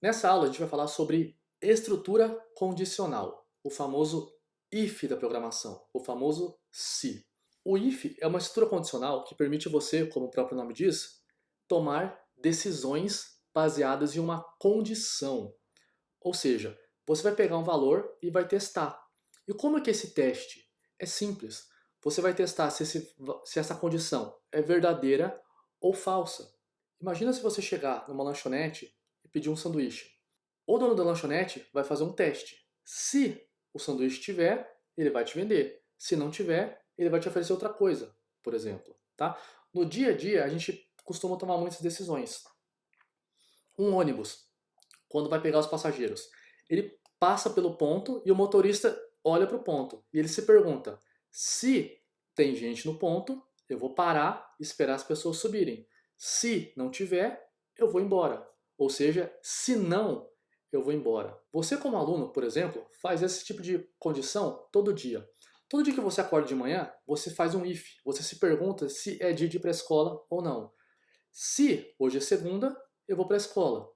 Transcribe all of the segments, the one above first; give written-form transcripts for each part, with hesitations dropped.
Nessa aula a gente vai falar sobre estrutura condicional, o famoso if da programação, o famoso se. O if é uma estrutura condicional que permite você, como o próprio nome diz, tomar decisões baseadas em uma condição. Ou seja, você vai pegar um valor e vai testar. E como é que é esse teste? É simples. Você vai testar se essa condição é verdadeira ou falsa. Imagina se você chegar numa lanchonete e pedir um sanduíche. O dono da lanchonete vai fazer um teste. Se o sanduíche tiver, ele vai te vender. Se não tiver, ele vai te oferecer outra coisa, por exemplo. Tá? No dia a dia, a gente costuma tomar muitas decisões. Um ônibus, quando vai pegar os passageiros, ele passa pelo ponto e o motorista olha para o ponto. E ele se pergunta: se tem gente no ponto, eu vou parar e esperar as pessoas subirem. Se não tiver, eu vou embora. Ou seja, se não, eu vou embora. Você, como aluno, por exemplo, faz esse tipo de condição todo dia. Todo dia que você acorda de manhã, você faz um if. Você se pergunta se é dia de ir para a escola ou não. Se hoje é segunda, eu vou para a escola.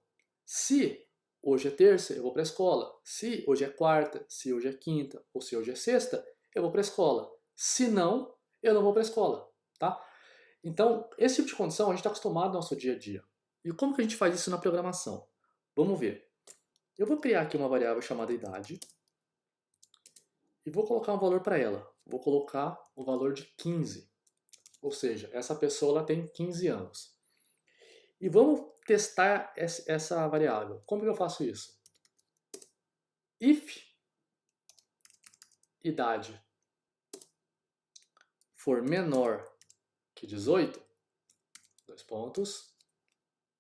Se hoje é terça, eu vou para a escola. Se hoje é quarta, se hoje é quinta ou se hoje é sexta, eu vou para a escola. Se não, eu não vou para a escola, tá? Então, esse tipo de condição a gente está acostumado no nosso dia a dia. E como que a gente faz isso na programação? Vamos ver. Eu vou criar aqui uma variável chamada idade e vou colocar um valor para ela. Vou colocar o valor de 15. Ou seja, essa pessoa ela tem 15 anos. E vamos testar essa variável. Como que eu faço isso? If idade for menor que 18, dois pontos,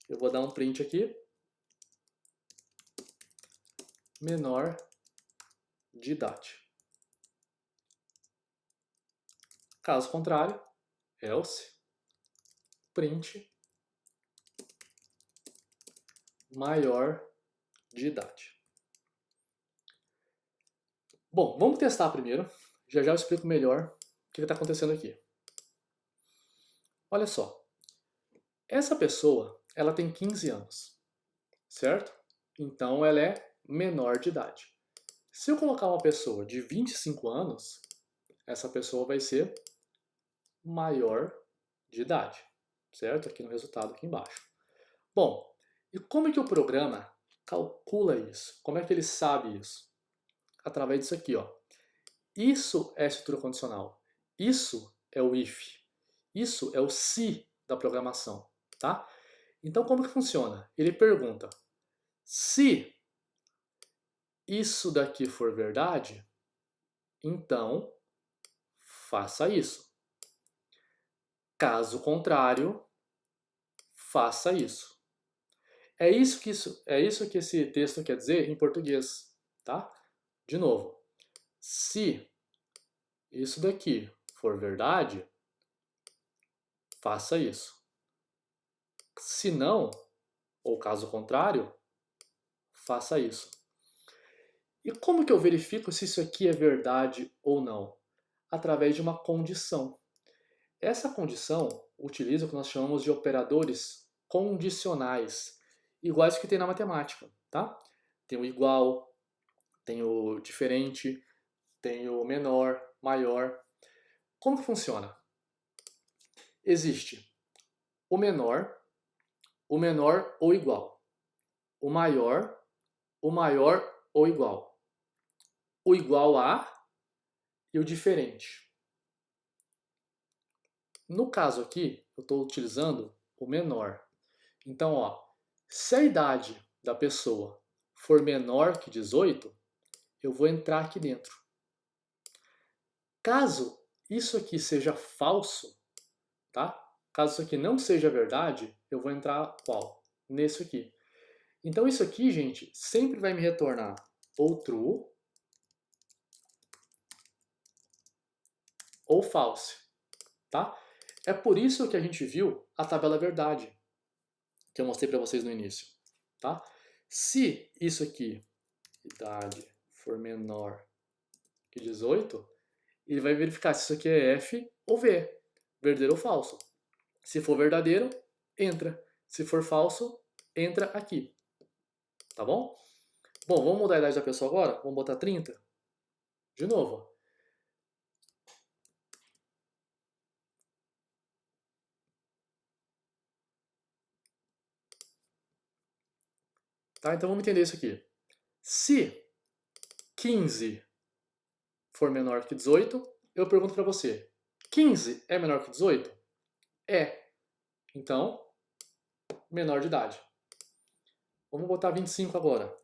eu vou dar um print aqui, menor de idade. Caso contrário, else, print, maior de idade. Bom, vamos testar primeiro. Já já eu explico melhor o que está acontecendo aqui. Olha só. Essa pessoa, ela tem 15 anos, certo? Então ela é menor de idade. Se eu colocar uma pessoa de 25 anos, essa pessoa vai ser maior de idade, certo? Aqui no resultado aqui embaixo. Bom, e como é que o programa calcula isso? Como é que ele sabe isso? Através disso aqui, ó. Isso é estrutura condicional. Isso é o if. Isso é o se da programação, tá? Então como que funciona? Ele pergunta: se isso daqui for verdade, então faça isso. Caso contrário, faça isso. É isso que esse texto quer dizer em português, tá? De novo, se isso daqui for verdade, faça isso. Se não, ou caso contrário, faça isso. E como que eu verifico se isso aqui é verdade ou não? Através de uma condição. Essa condição utiliza o que nós chamamos de operadores condicionais, iguais que tem na matemática, tá? Tem o igual, tem o diferente, tem o menor, maior. Como que funciona? Existe o menor ou igual, o maior ou igual, o igual a e o diferente. No caso aqui, eu estou utilizando o menor. Então, ó, se a idade da pessoa for menor que 18, eu vou entrar aqui dentro. Caso isso aqui seja falso, tá? Caso isso aqui não seja verdade, eu vou entrar qual? Nesse aqui. Então isso aqui, gente, sempre vai me retornar ou true ou false, tá? É por isso que a gente viu a tabela verdade, que eu mostrei para vocês no início, tá? Se isso aqui, idade, for menor que 18, ele vai verificar se isso aqui é F ou V, verdadeiro ou falso. Se for verdadeiro, entra. Se for falso, entra aqui. Tá bom? Bom, vamos mudar a idade da pessoa agora? Vamos botar 30? De novo. Tá? Então vamos entender isso aqui. Se 15 for menor que 18, eu pergunto para você, 15 é menor que 18? É. Então, menor de idade. Vamos botar 25 agora.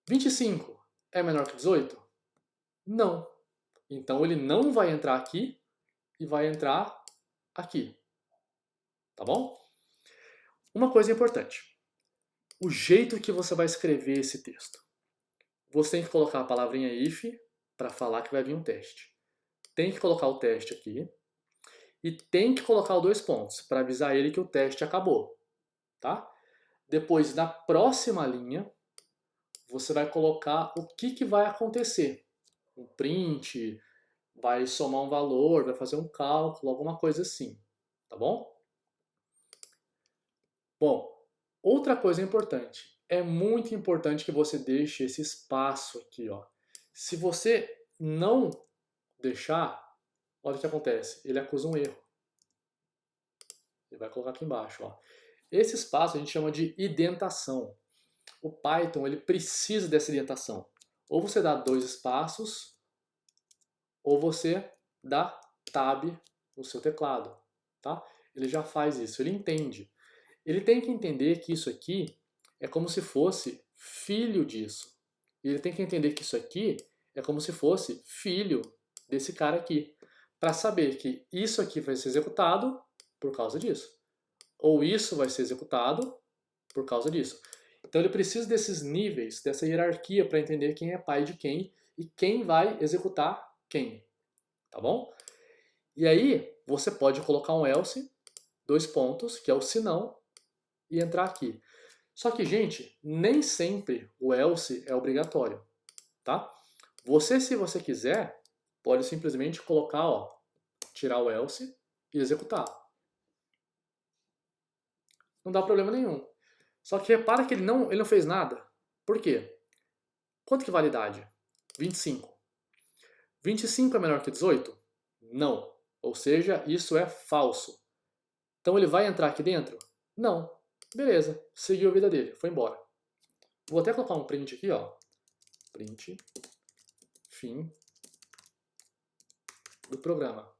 25 é menor que 18? Não. Então ele não vai entrar aqui e vai entrar aqui. Tá bom? Uma coisa importante. O jeito que você vai escrever esse texto. Você tem que colocar a palavrinha if para falar que vai vir um teste. Tem que colocar o teste aqui. E tem que colocar os 2 pontos para avisar ele que o teste acabou. Tá? Depois, na próxima linha, você vai colocar o que vai acontecer. Um print, vai somar um valor, vai fazer um cálculo, alguma coisa assim. Tá bom? Bom, outra coisa importante. É muito importante que você deixe esse espaço aqui, ó. Se você não deixar, olha o que acontece. Ele acusa um erro. Ele vai colocar aqui embaixo, ó. Esse espaço a gente chama de indentação. O Python ele precisa dessa indentação. Ou você dá 2 espaços, ou você dá tab no seu teclado, tá? Ele já faz isso, ele entende. Ele tem que entender que isso aqui é como se fosse filho disso. E ele tem que entender que isso aqui é como se fosse filho desse cara aqui. Para saber que isso aqui vai ser executado por causa disso. Ou isso vai ser executado por causa disso. Então ele precisa desses níveis, dessa hierarquia para entender quem é pai de quem e quem vai executar quem. Tá bom? E aí você pode colocar um else, 2 pontos, que é o senão, e entrar aqui. Só que, gente, nem sempre o else é obrigatório, tá? Você, se você quiser, pode simplesmente colocar, ó, tirar o else e executar. Não dá problema nenhum. Só que repara que ele não fez nada. Por quê? Quanto que vale a idade? 25. 25 é menor que 18? Não. Ou seja, isso é falso. Então ele vai entrar aqui dentro? Não. Beleza, seguiu a vida dele, foi embora. Vou até colocar um print aqui, ó. Print, fim do programa.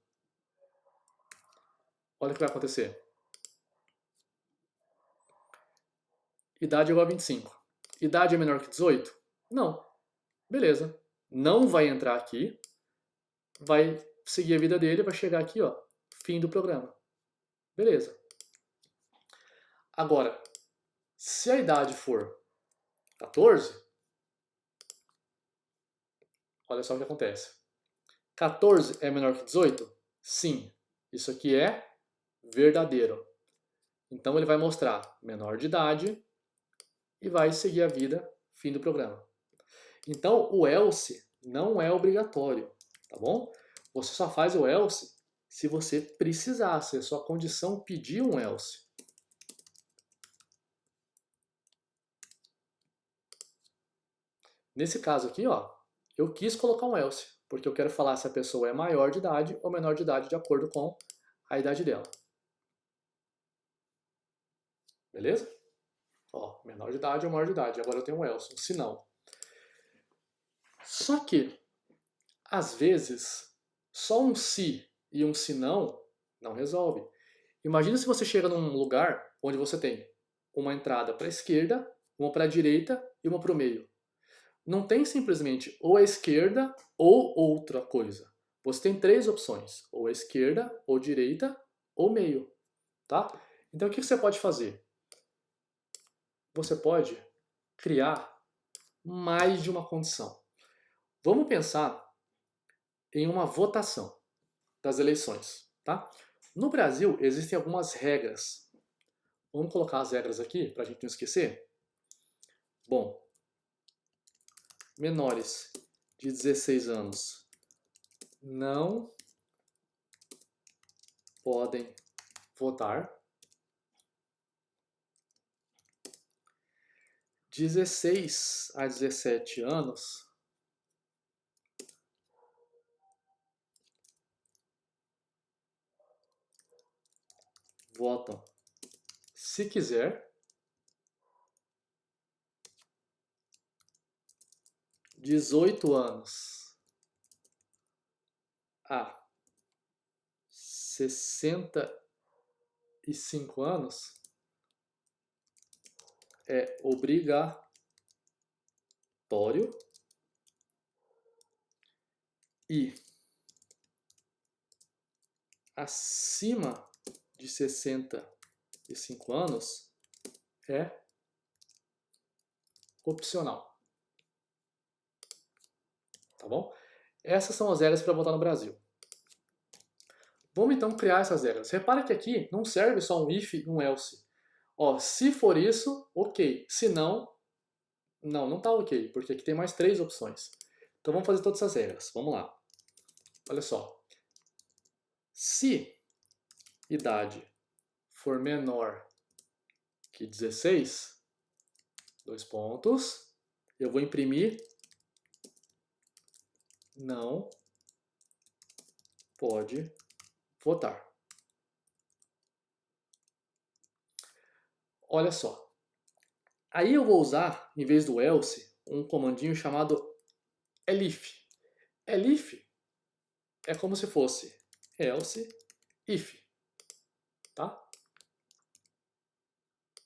Olha o que vai acontecer. Idade igual a 25. Idade é menor que 18? Não. Beleza. Não vai entrar aqui, vai seguir a vida dele, vai chegar aqui, ó, fim do programa. Beleza. Agora, se a idade for 14, olha só o que acontece. 14 é menor que 18? Sim. Isso aqui é verdadeiro. Então ele vai mostrar menor de idade e vai seguir a vida, fim do programa. Então o else não é obrigatório, tá bom? Você só faz o else se você precisar, se a sua condição pedir um else. Nesse caso aqui, ó, eu quis colocar um else, porque eu quero falar se a pessoa é maior de idade ou menor de idade de acordo com a idade dela. Beleza? Ó, menor de idade ou maior de idade. Agora eu tenho um else, um se não. Só que, às vezes, só um se e um se não resolve. Imagina se você chega num lugar onde você tem uma entrada para a esquerda, uma para a direita e uma para o meio. Não tem simplesmente ou a esquerda ou outra coisa. Você tem 3 opções, ou a esquerda, ou direita, ou meio, tá? Então o que você pode fazer? Você pode criar mais de uma condição. Vamos pensar em uma votação das eleições, tá? No Brasil existem algumas regras. Vamos colocar as regras aqui para a gente não esquecer? Bom, menores de 16 anos não podem votar. 16 a 17 anos votam se quiser, 18 anos a 65 anos é obrigatório e acima de 65 anos é opcional. Tá bom? Essas são as regras para votar no Brasil. Vamos então criar essas regras. Repara que aqui não serve só um if e um else. Ó, se for isso, ok. Se não, não tá ok, porque aqui tem mais 3 opções. Então vamos fazer todas essas regras. Vamos lá. Olha só. Se idade for menor que 16, 2 pontos, eu vou imprimir não pode votar. Olha só. Aí eu vou usar, em vez do else, um comandinho chamado elif. Elif é como se fosse else if, tá?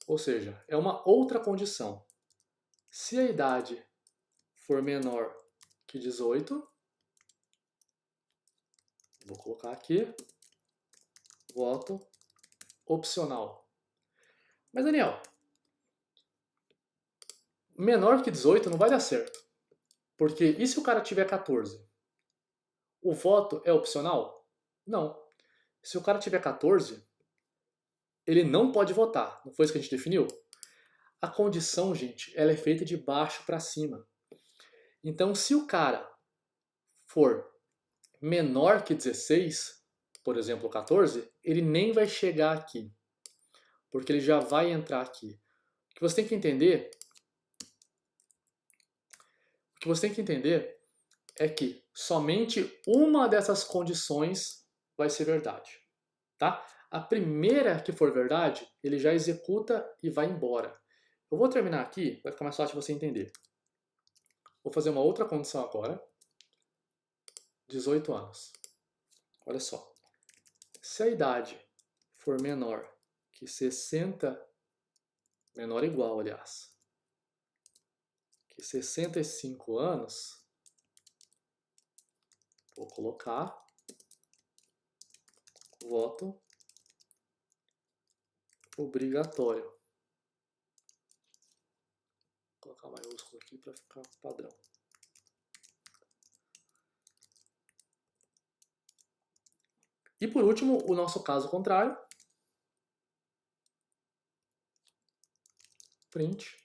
Ou seja, é uma outra condição. Se a idade for menor que 18, vou colocar aqui, voto opcional. Mas, Daniel, menor que 18 não vai dar certo. Porque e se o cara tiver 14? O voto é opcional? Não. Se o cara tiver 14, ele não pode votar. Não foi isso que a gente definiu? A condição, gente, ela é feita de baixo para cima. Então, se o cara for menor que 16, por exemplo, 14, ele nem vai chegar aqui. Porque ele já vai entrar aqui. O que você tem que entender é que somente uma dessas condições vai ser verdade, tá? A primeira que for verdade, ele já executa e vai embora. Eu vou terminar aqui, vai ficar mais fácil de você entender. Vou fazer uma outra condição agora. 18 anos. Olha só. Se a idade for menor que 60, menor ou igual, aliás, que 65 anos, vou colocar voto obrigatório. Vou colocar maiúsculo aqui para ficar padrão. E por último, o nosso caso contrário. Print.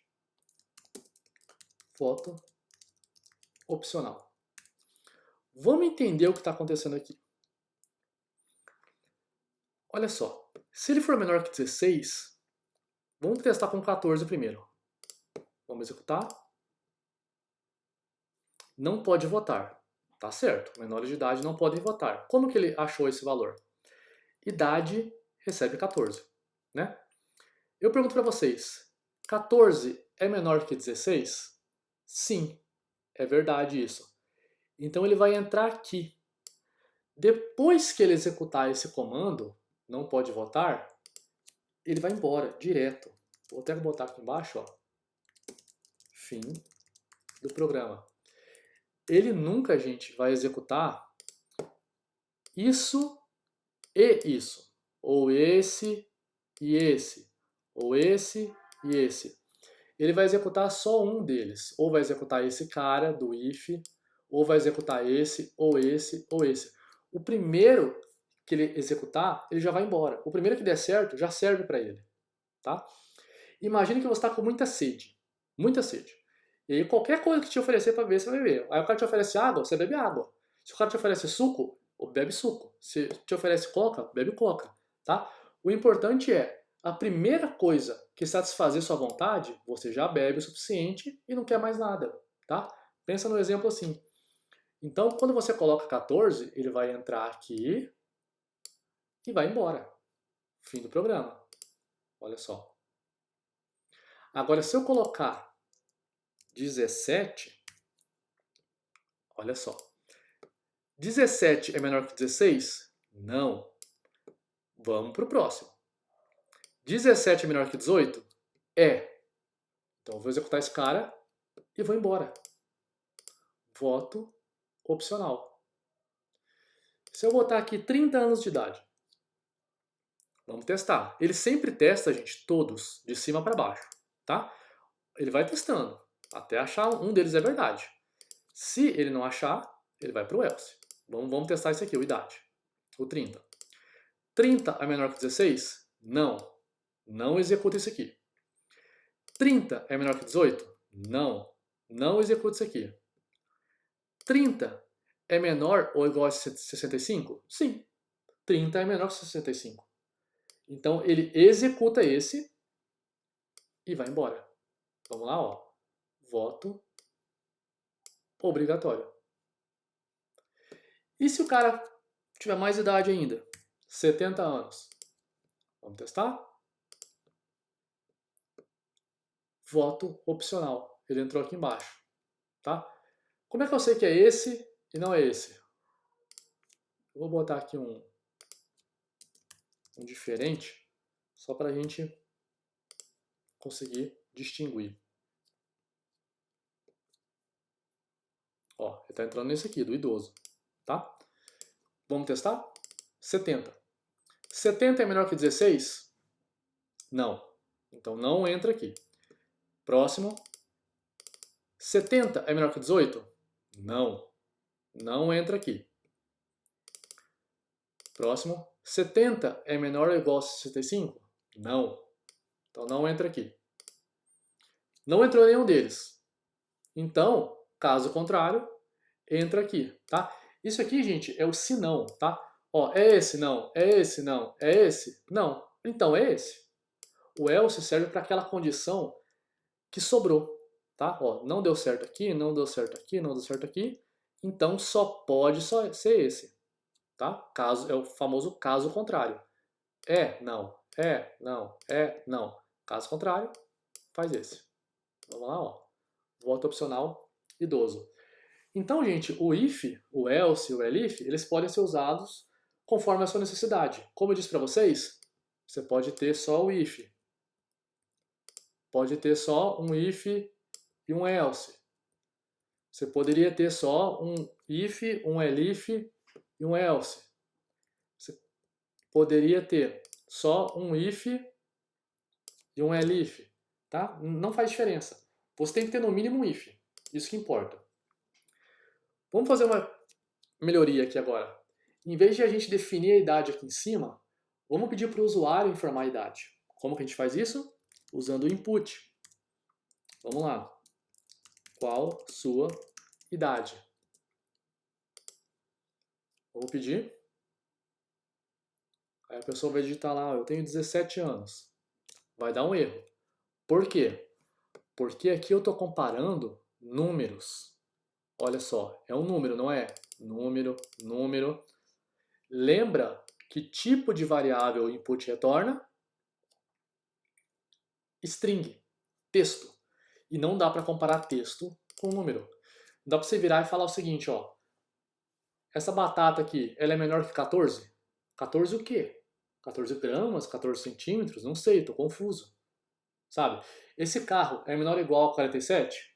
Voto opcional. Vamos entender o que está acontecendo aqui. Olha só. Se ele for menor que 16, vamos testar com 14 primeiro. Vamos executar. Não pode votar. Tá certo, menores de idade não podem votar. Como que ele achou esse valor? Idade recebe 14, né? Eu pergunto para vocês, 14 é menor que 16? Sim, é verdade isso. Então ele vai entrar aqui. Depois que ele executar esse comando, não pode votar, ele vai embora, direto. Vou até botar aqui embaixo, ó. Fim do programa. Ele nunca, gente, vai executar isso e isso. Ou esse e esse. Ou esse e esse. Ele vai executar só um deles. Ou vai executar esse cara do if, ou vai executar esse, ou esse, ou esse. O primeiro que ele executar, ele já vai embora. O primeiro que der certo, já serve para ele. Tá? Imagine que você está com muita sede. Muita sede. E aí qualquer coisa que te oferecer para beber, você vai beber. Aí o cara te oferece água, você bebe água. Se o cara te oferece suco, bebe suco. Se te oferece coca, bebe coca. Tá? O importante é, a primeira coisa que satisfazer sua vontade, você já bebe o suficiente e não quer mais nada, tá? Pensa no exemplo assim. Então, quando você coloca 14, ele vai entrar aqui e vai embora. Fim do programa. Olha só. Agora, se eu colocar 17, olha só. 17 é menor que 16? Não. Vamos para o próximo. 17 é menor que 18? É. Então, eu vou executar esse cara e vou embora. Voto opcional. Se eu botar aqui 30 anos de idade, vamos testar. Ele sempre testa, gente, todos, de cima para baixo, tá? Ele vai testando, até achar um deles é verdade. Se ele não achar, ele vai para o else. Vamos testar esse aqui, o idade, o 30. 30 é menor que 16? Não. Não executa esse aqui. 30 é menor que 18? Não. Não executa esse aqui. 30 é menor ou igual a 65? Sim. 30 é menor que 65. Então ele executa esse e vai embora. Vamos lá, ó. Voto obrigatório. E se o cara tiver mais idade ainda? 70 anos. Vamos testar? Voto opcional. Ele entrou aqui embaixo, tá? Como é que eu sei que é esse e não é esse? Eu vou botar aqui um diferente, só para a gente conseguir distinguir. Ó, ele está entrando nesse aqui, do idoso, tá? Vamos testar? 70. 70 é menor que 16? Não. Então não entra aqui. Próximo. 70 é menor que 18? Não. Não entra aqui. Próximo. 70 é menor ou igual a 65? Não. Então não entra aqui. Não entrou nenhum deles. Então, caso contrário, entra aqui, tá? Isso aqui, gente, é o se não, tá? Ó, é esse não, é esse não, é esse não. Então é esse. O else serve para aquela condição que sobrou, tá? Ó, não deu certo aqui, não deu certo aqui, não deu certo aqui. Então só pode ser esse, tá? Caso é o famoso caso contrário. É, não, é, não, é, não. Caso contrário, faz esse. Vamos lá, ó. Voto opcional idoso. Então, gente, o if, o else e o elif, eles podem ser usados conforme a sua necessidade. Como eu disse para vocês, você pode ter só o if. Pode ter só um if e um else. Você poderia ter só um if, um elif e um else. Você poderia ter só um if e um elif, tá? Não faz diferença. Você tem que ter no mínimo um if. Isso que importa. Vamos fazer uma melhoria aqui agora. Em vez de a gente definir a idade aqui em cima, vamos pedir para o usuário informar a idade. Como que a gente faz isso? Usando o input. Vamos lá. Qual sua idade? Vamos pedir. Aí a pessoa vai digitar lá, eu tenho 17 anos. Vai dar um erro. Por quê? Porque aqui eu estou comparando números. Olha só, é um número, não é? Número, número. Lembra que tipo de variável o input retorna? String, texto. E não dá para comparar texto com número. Dá para você virar e falar o seguinte, ó. Essa batata aqui, ela é menor que 14? 14 o quê? 14 gramas? 14 centímetros? Não sei, tô confuso. Sabe? Esse carro é menor ou igual a 47?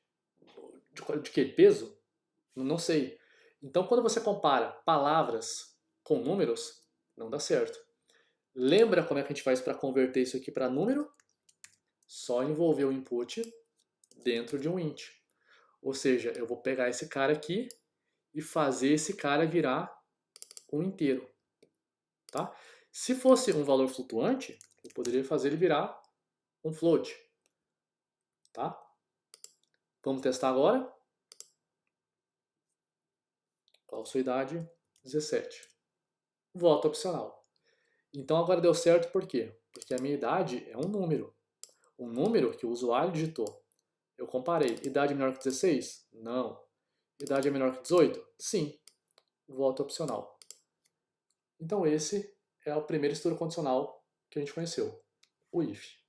De que? Peso? Não sei. Então, quando você compara palavras com números, não dá certo. Lembra como é que a gente faz para converter isso aqui para número? Só envolver o input dentro de um int. Ou seja, eu vou pegar esse cara aqui e fazer esse cara virar um inteiro. Tá? Se fosse um valor flutuante, eu poderia fazer ele virar um float. Tá? Vamos testar agora? Qual a sua idade? 17. Voto opcional. Então agora deu certo por quê? porque a minha idade é um número que o usuário digitou. Eu comparei, idade menor que 16? Não. Idade é menor que 18? Sim. Voto opcional. Então esse é a primeira estrutura condicional que a gente conheceu, o if.